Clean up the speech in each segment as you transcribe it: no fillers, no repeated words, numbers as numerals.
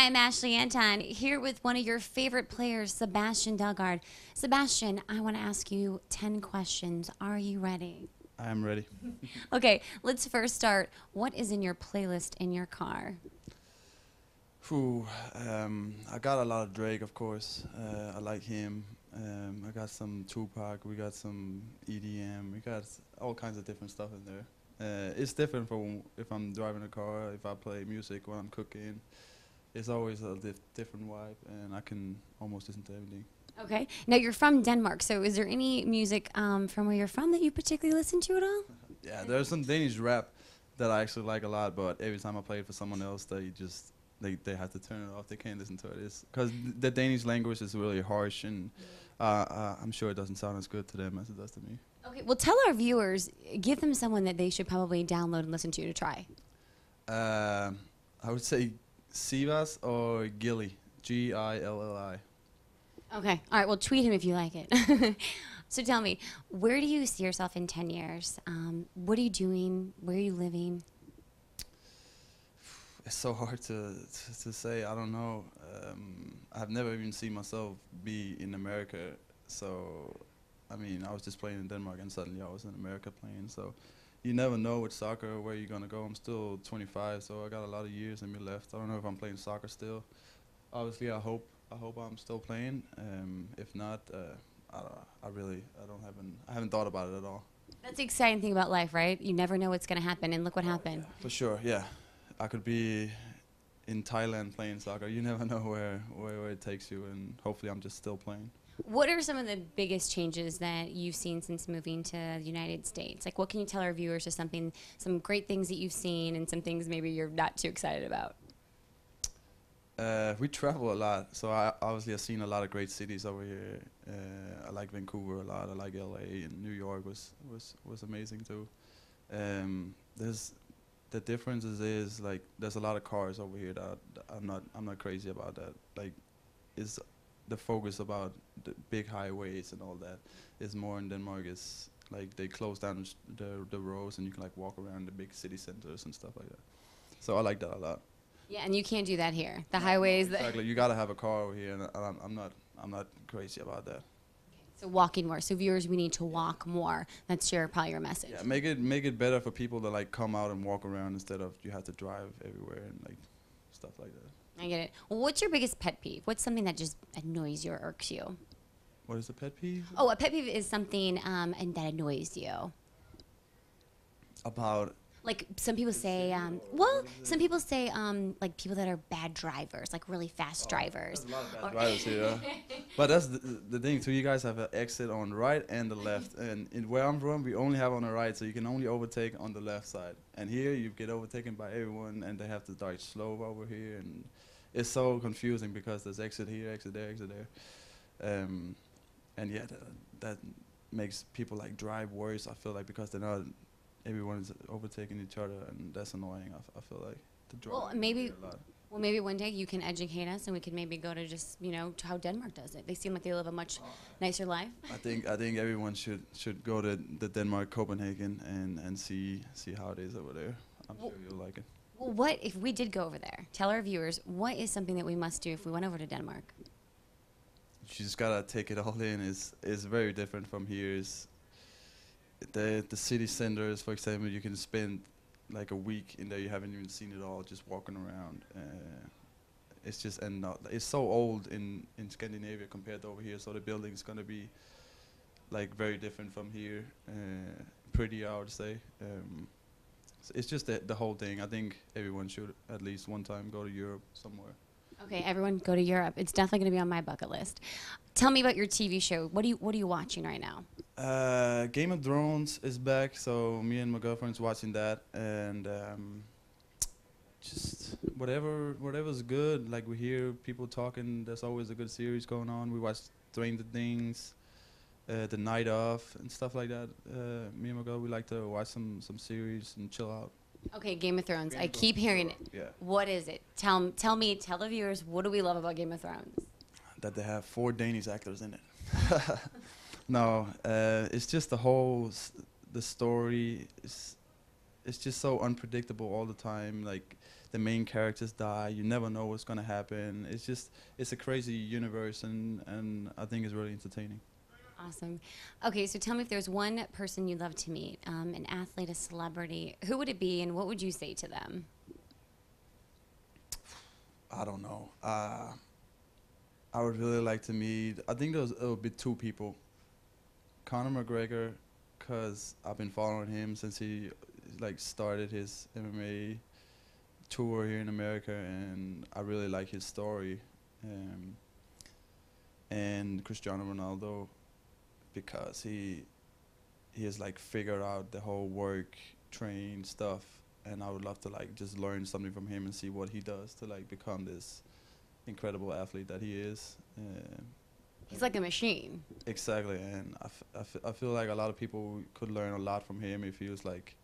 I'm Ashleigh Anton, here with one of your favorite players, Sebastian Dalgaard. Sebastian, I want to ask you 10 questions. Are you ready? I am ready. Okay, let's first start. What is in your playlist in your car? Phew, I got a lot of Drake, of course. I like him. I got some Tupac. We got some EDM. We got all kinds of different stuff in there. It's different from if I'm driving a car, if I play music when I'm cooking. It's always a different vibe, and I can almost listen to everything. Okay, now you're from Denmark, so is there any music from where you're from that you particularly listen to at all? Yeah, there's some Danish rap that I actually like a lot, but every time I play it for someone else, they have to turn it off. They can't listen to it. It's because the Danish language is really harsh, and I'm sure it doesn't sound as good to them as it does to me. Okay, well tell our viewers, give them someone that they should probably download and listen to try. I would say Sivas or Gilly, Gilli. Okay, all right, well tweet him if you like it. So tell me, where do you see yourself in 10 years? What are you doing? Where are you living? It's so hard to say. I don't know. I've never even seen myself be in America. So, I mean, I was just playing in Denmark and suddenly I was in America playing. So, you never know with soccer where you're gonna go. I'm still 25, so I got a lot of years in me left. I don't know if I'm playing soccer still. Obviously, I hope I'm still playing. If not, I haven't thought about it at all. That's the exciting thing about life, right? You never know what's going to happen, and look what happened. For sure, yeah. I could be in Thailand playing soccer. You never know where it takes you, and hopefully I'm just still playing. What are some of the biggest changes that you've seen since moving to the United States? Like, what can you tell our viewers of some great things that you've seen and some things maybe you're not too excited about? We travel a lot, so I obviously have seen a lot of great cities over here. I like Vancouver a lot. I like LA, and New York was amazing too. There's the differences is like there's a lot of cars over here that I'm not crazy about that. Like, is the focus about the big highways and all that is more in Denmark. Is like they close down the roads and you can like walk around the big city centers and stuff like that. So I like that a lot. Yeah, and you can't do that here. The highways. Exactly, you gotta have a car over here, and I'm not crazy about that. So walking more. So viewers, we need to walk more. That's probably your message. Yeah, make it better for people to like come out and walk around instead of you have to drive everywhere and like stuff like that. I get it. Well, what's your biggest pet peeve? What's something that just annoys you or irks you? What is a pet peeve? Oh, a pet peeve is something and that annoys you. About Like some people say, some people say like people that are bad drivers, like really fast drivers. there's a lot of bad drivers here, but that's the thing too. You guys have an exit on the right and the left, and in where I'm from, we only have on the right, so you can only overtake on the left side. And here you get overtaken by everyone, and they have to start slow over here, and it's so confusing because there's exit here, exit there, exit there, and yeah, that makes people like drive worse. I feel like because they're not. Everyone is overtaking each other, and that's annoying. I feel like to drive. Well, maybe one day you can educate us, and we could maybe go to just to how Denmark does it. They seem like they live a much nicer life. I think everyone should go to the Denmark, Copenhagen, and see how it is over there. I'm sure you'll like it. Well, what if we did go over there? Tell our viewers, what is something that we must do if we went over to Denmark? You just gotta take it all in. It's very different from here. The city centers, for example, you can spend like a week in there. You haven't even seen it all, just walking around. It's just it's so old in Scandinavia compared to over here. So the building's gonna be like very different from here. Prettier, I would say. So it's just the whole thing. I think everyone should at least one time go to Europe somewhere. Okay, everyone go to Europe. It's definitely going to be on my bucket list. Tell me about your TV show. What are you watching right now? Game of Thrones is back, so me and my girlfriend's watching that, and just whatever's good. Like we hear people talking. There's always a good series going on. We watch Stranger Things, The Night Of, and stuff like that. Me and my girl, we like to watch some series and chill out. Okay, Game of Thrones. I keep hearing it. Yeah. What is it? Tell the viewers, what do we love about Game of Thrones? That they have 4 Danish actors in it. No, it's just the story is it's just so unpredictable all the time. Like the main characters die, you never know what's gonna happen. It's a crazy universe, and I think it's really entertaining. Awesome. Okay, so tell me if there's one person you'd love to meet, an athlete, a celebrity. Who would it be, and what would you say to them? I don't know. I would really like to meet. I think it would be two people. Conor McGregor, cause I've been following him since he like started his MMA tour here in America, and I really like his story. And Cristiano Ronaldo, because he has like figured out the whole work, train stuff, and I would love to like just learn something from him and see what he does to like become this incredible athlete that he is. He's like a machine. Exactly, and I feel like a lot of people could learn a lot from him if he was like,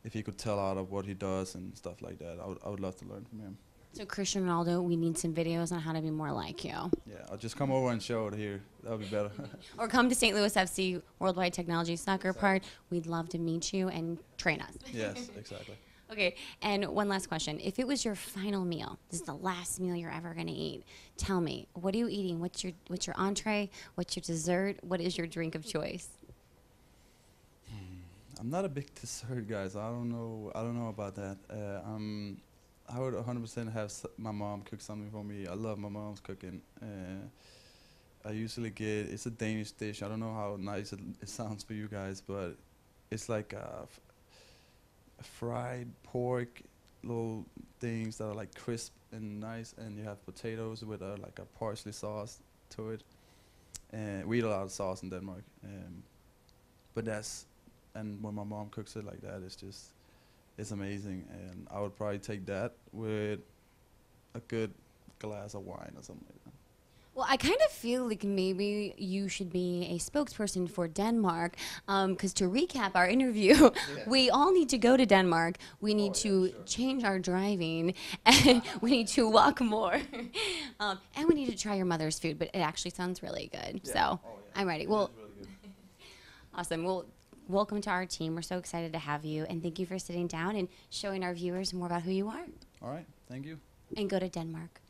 if he could tell out of what he does and stuff like that. I would love to learn from him. So Cristiano Ronaldo, we need some videos on how to be more like you. Yeah, I'll just come over and show it here. That would be better. Or come to St. Louis FC Worldwide Technology Soccer Park. We'd love to meet you and train us. Yes, exactly. Okay, and one last question. If it was your final meal, this is the last meal you're ever gonna eat, tell me, what are you eating? What's your entree? What's your dessert? What is your drink of choice? I'm not a big dessert guys. I don't know about that. I would 100% have my mom cook something for me. I love my mom's cooking. I usually get, it's a Danish dish. I don't know how nice it sounds for you guys, but it's like fried pork, little things that are like crisp and nice, and you have potatoes with like a parsley sauce to it. And we eat a lot of sauce in Denmark, but and when my mom cooks it like that, it's amazing. And I would probably take that with a good glass of wine or something like that. Well, I kind of feel like maybe you should be a spokesperson for Denmark, because to recap our interview, we all need to go to Denmark. We need to change our driving, and we need to walk more, and we need to try your mother's food. But it actually sounds really good, so I'm ready. Well, Really awesome. Well, welcome to our team. We're so excited to have you, and thank you for sitting down and showing our viewers more about who you are. all right, thank you. And go to Denmark.